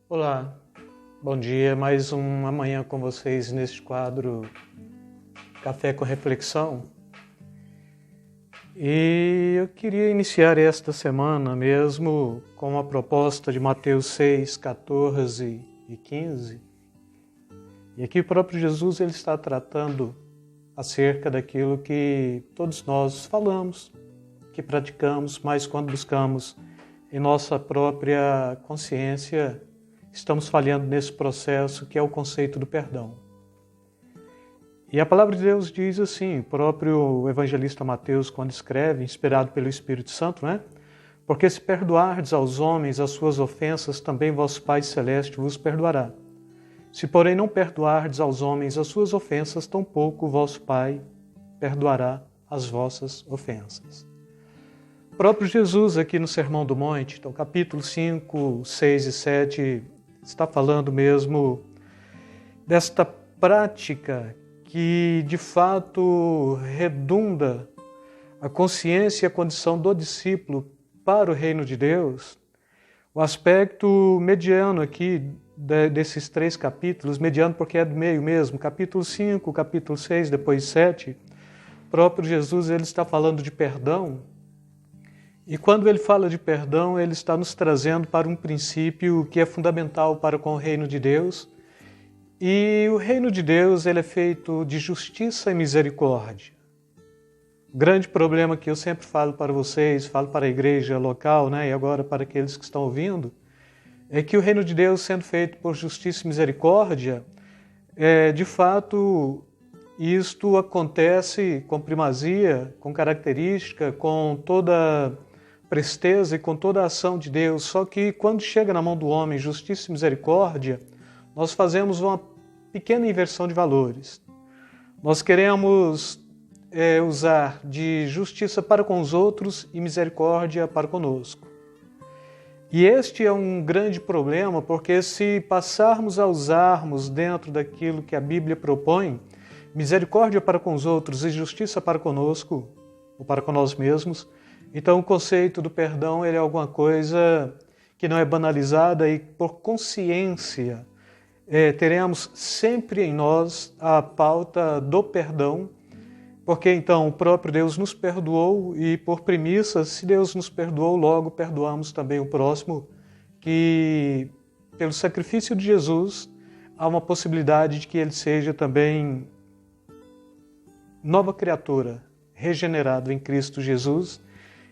Olá, bom dia. Mais uma manhã com vocês neste quadro Café com Reflexão. E eu queria iniciar esta semana mesmo com a proposta de Mateus 6, 14 e 15. E aqui o próprio Jesus ele está tratando acerca daquilo que todos nós falamos, que praticamos, mas quando buscamos em nossa própria consciência, estamos falhando nesse processo que é o conceito do perdão. E a palavra de Deus diz assim, o próprio evangelista Mateus, quando escreve, inspirado pelo Espírito Santo, né? Porque se perdoardes aos homens as suas ofensas, também vosso Pai Celeste vos perdoará. Se, porém, não perdoardes aos homens as suas ofensas, tampouco o vosso Pai perdoará as vossas ofensas. O próprio Jesus, aqui no Sermão do Monte, então, capítulo 5, 6 e 7, está falando mesmo desta prática que, de fato, redunda a consciência e a condição do discípulo para o reino de Deus. O aspecto mediano aqui desses 3 capítulos, mediano porque é do meio mesmo, capítulo 5, capítulo 6, depois 7, o próprio Jesus ele está falando de perdão. E quando ele fala de perdão, ele está nos trazendo para um princípio que é fundamental para com o reino de Deus. E o reino de Deus ele é feito de justiça e misericórdia. O grande problema que eu sempre falo para vocês, falo para a igreja local, né, e agora para aqueles que estão ouvindo, é que o reino de Deus sendo feito por justiça e misericórdia, de fato, isto acontece com primazia, com característica, com toda presteza e com toda a ação de Deus. Só que quando chega na mão do homem justiça e misericórdia, nós fazemos uma pequena inversão de valores. Nós queremos usar de justiça para com os outros e misericórdia para conosco. E este é um grande problema, porque se passarmos a usarmos dentro daquilo que a Bíblia propõe, misericórdia para com os outros e justiça para conosco, ou para com nós mesmos, então o conceito do perdão ele é alguma coisa que não é banalizada e por consciência teremos sempre em nós a pauta do perdão, porque então o próprio Deus nos perdoou e por premissa, se Deus nos perdoou, logo perdoamos também o próximo, que pelo sacrifício de Jesus há uma possibilidade de que ele seja também nova criatura, regenerado em Cristo Jesus.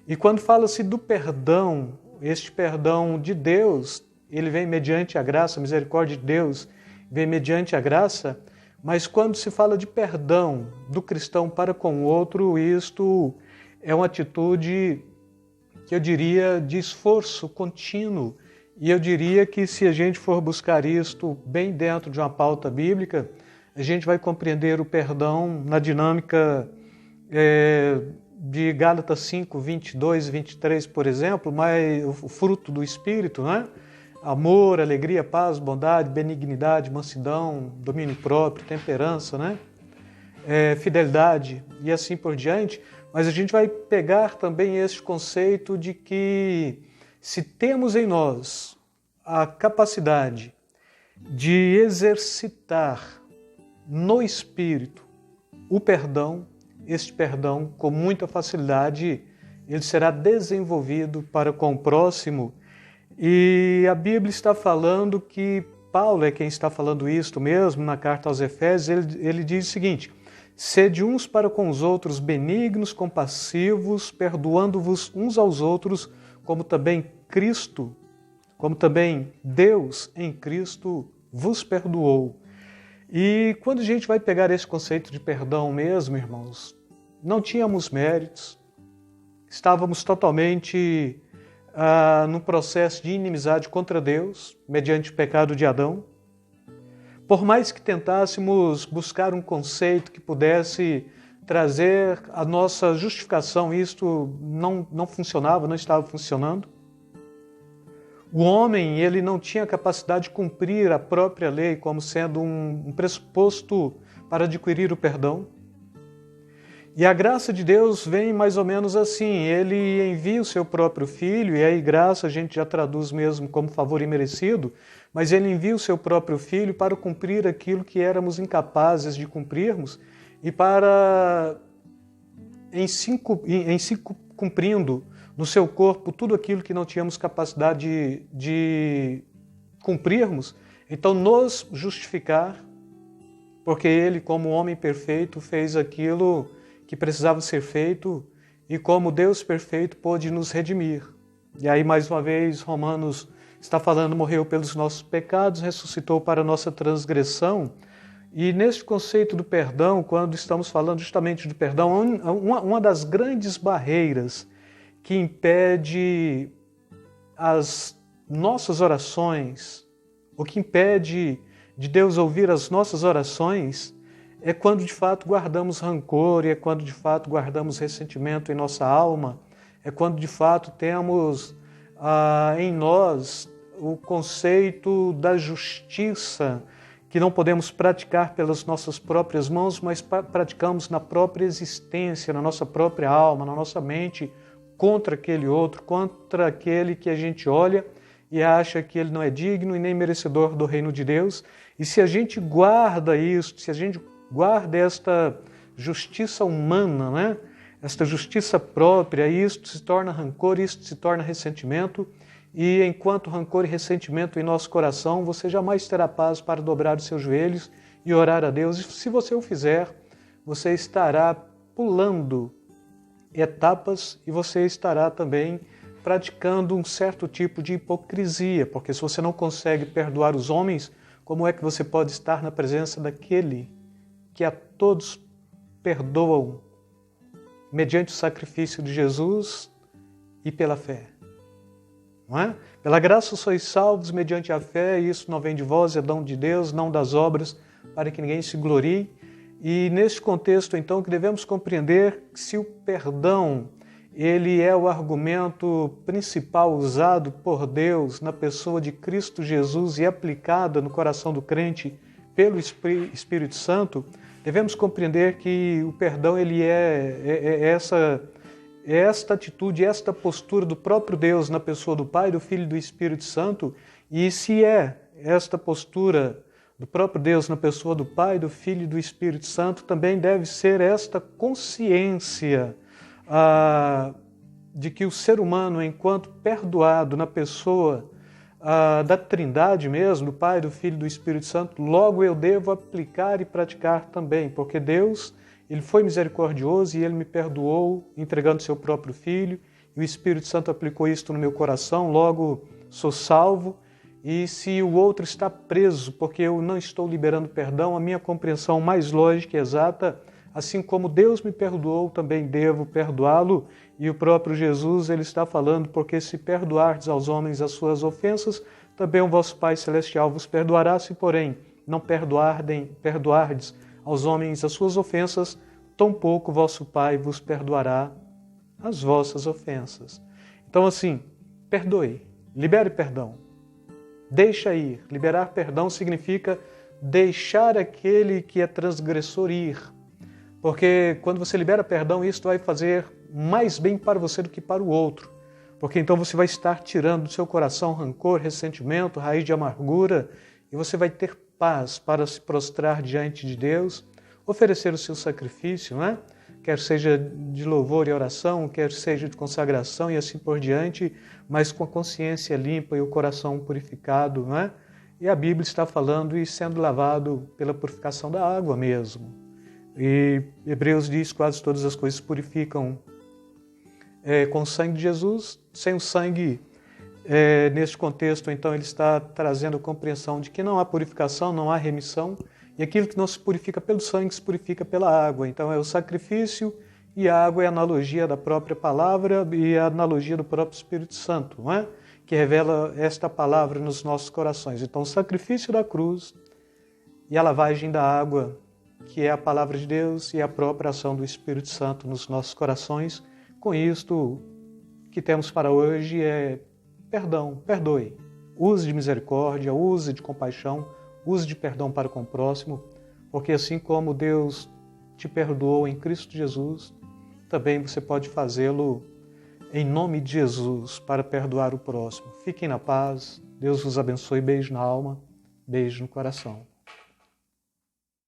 E quando fala-se do perdão, este perdão de Deus, ele vem mediante a graça, a misericórdia de Deus vem mediante a graça, mas quando se fala de perdão do cristão para com o outro, isto é uma atitude que eu diria de esforço contínuo. E eu diria que se a gente for buscar isto bem dentro de uma pauta bíblica, a gente vai compreender o perdão na dinâmica de Gálatas 5, 22 e 23, por exemplo, mas o fruto do Espírito, né? Amor, alegria, paz, bondade, benignidade, mansidão, domínio próprio, temperança, né? Fidelidade e assim por diante. Mas a gente vai pegar também esse conceito de que se temos em nós a capacidade de exercitar no Espírito o perdão, este perdão com muita facilidade ele será desenvolvido para com o próximo. E a Bíblia está falando que Paulo é quem está falando isto mesmo na carta aos Efésios. Ele diz o seguinte: sede uns para com os outros benignos, compassivos, perdoando-vos uns aos outros, como também Deus em Cristo vos perdoou. E quando a gente vai pegar esse conceito de perdão mesmo, irmãos, não tínhamos méritos, estávamos totalmente num processo de inimizade contra Deus, mediante o pecado de Adão. Por mais que tentássemos buscar um conceito que pudesse trazer a nossa justificação, isto não funcionava, não estava funcionando. O homem ele não tinha capacidade de cumprir a própria lei como sendo um pressuposto para adquirir o perdão. E a graça de Deus vem mais ou menos assim, Ele envia o seu próprio Filho, e aí graça a gente já traduz mesmo como favor imerecido, mas Ele envia o seu próprio Filho para cumprir aquilo que éramos incapazes de cumprirmos, e para, em si cumprindo no seu corpo tudo aquilo que não tínhamos capacidade de cumprirmos, então nos justificar, porque Ele, como homem perfeito, fez aquilo que precisava ser feito, e como Deus perfeito pôde nos redimir. E aí, mais uma vez, Romanos está falando, morreu pelos nossos pecados, ressuscitou para a nossa transgressão. E neste conceito do perdão, quando estamos falando justamente do perdão, uma das grandes barreiras que impede as nossas orações, o que impede de Deus ouvir as nossas orações, é quando de fato guardamos rancor, é quando de fato guardamos ressentimento em nossa alma, é quando de fato temos em nós o conceito da justiça, que não podemos praticar pelas nossas próprias mãos, mas praticamos na própria existência, na nossa própria alma, na nossa mente, contra aquele outro, contra aquele que a gente olha e acha que ele não é digno e nem merecedor do reino de Deus. E se a gente guarda isso, se a gente guarda esta justiça humana, né? Esta justiça própria, isto se torna rancor, isto se torna ressentimento, e enquanto rancor e ressentimento em nosso coração, você jamais terá paz para dobrar os seus joelhos e orar a Deus. E se você o fizer, você estará pulando etapas e você estará também praticando um certo tipo de hipocrisia, porque se você não consegue perdoar os homens, como é que você pode estar na presença daquele que a todos perdoam mediante o sacrifício de Jesus e pela fé? Não é? Pela graça sois salvos mediante a fé, e isso não vem de vós, é dom de Deus, não das obras, para que ninguém se glorie. E nesse contexto, então, que devemos compreender que se o perdão ele é o argumento principal usado por Deus na pessoa de Cristo Jesus e aplicada no coração do crente pelo Espírito Santo, devemos compreender que o perdão ele é esta atitude, esta postura do próprio Deus na pessoa do Pai, do Filho e do Espírito Santo. E se é esta postura do próprio Deus na pessoa do Pai, do Filho e do Espírito Santo, também deve ser esta consciência de que o ser humano, enquanto perdoado na pessoa da Trindade mesmo, do Pai, do Filho e do Espírito Santo, logo eu devo aplicar e praticar também, porque Deus ele foi misericordioso e Ele me perdoou entregando seu próprio Filho, e o Espírito Santo aplicou isto no meu coração, logo sou salvo. E se o outro está preso porque eu não estou liberando perdão, a minha compreensão mais lógica e exata, assim como Deus me perdoou, também devo perdoá-lo. E o próprio Jesus ele está falando, porque se perdoardes aos homens as suas ofensas, também o vosso Pai Celestial vos perdoará. Se, porém, não perdoardes aos homens as suas ofensas, tampouco vosso Pai vos perdoará as vossas ofensas. Então, assim, perdoe, libere perdão, deixa ir. Liberar perdão significa deixar aquele que é transgressor ir. Porque quando você libera perdão, isso vai fazer mais bem para você do que para o outro. Porque então você vai estar tirando do seu coração rancor, ressentimento, raiz de amargura, e você vai ter paz para se prostrar diante de Deus, oferecer o seu sacrifício, né? Quer seja de louvor e oração, quer seja de consagração e assim por diante, mas com a consciência limpa e o coração purificado, né? E a Bíblia está falando e sendo lavado pela purificação da água mesmo. E Hebreus diz que quase todas as coisas purificam com o sangue de Jesus. Sem o sangue, neste contexto, então, ele está trazendo a compreensão de que não há purificação, não há remissão, e aquilo que não se purifica pelo sangue se purifica pela água. Então é o sacrifício, e a água é a analogia da própria palavra e a analogia do próprio Espírito Santo, não é? Que revela esta palavra nos nossos corações. Então o sacrifício da cruz e a lavagem da água, que é a palavra de Deus e a própria ação do Espírito Santo nos nossos corações. Com isto, o que temos para hoje é perdão, perdoe. Use de misericórdia, use de compaixão, use de perdão para com o próximo, porque assim como Deus te perdoou em Cristo Jesus, também você pode fazê-lo em nome de Jesus para perdoar o próximo. Fiquem na paz, Deus vos abençoe, beijo na alma, beijo no coração.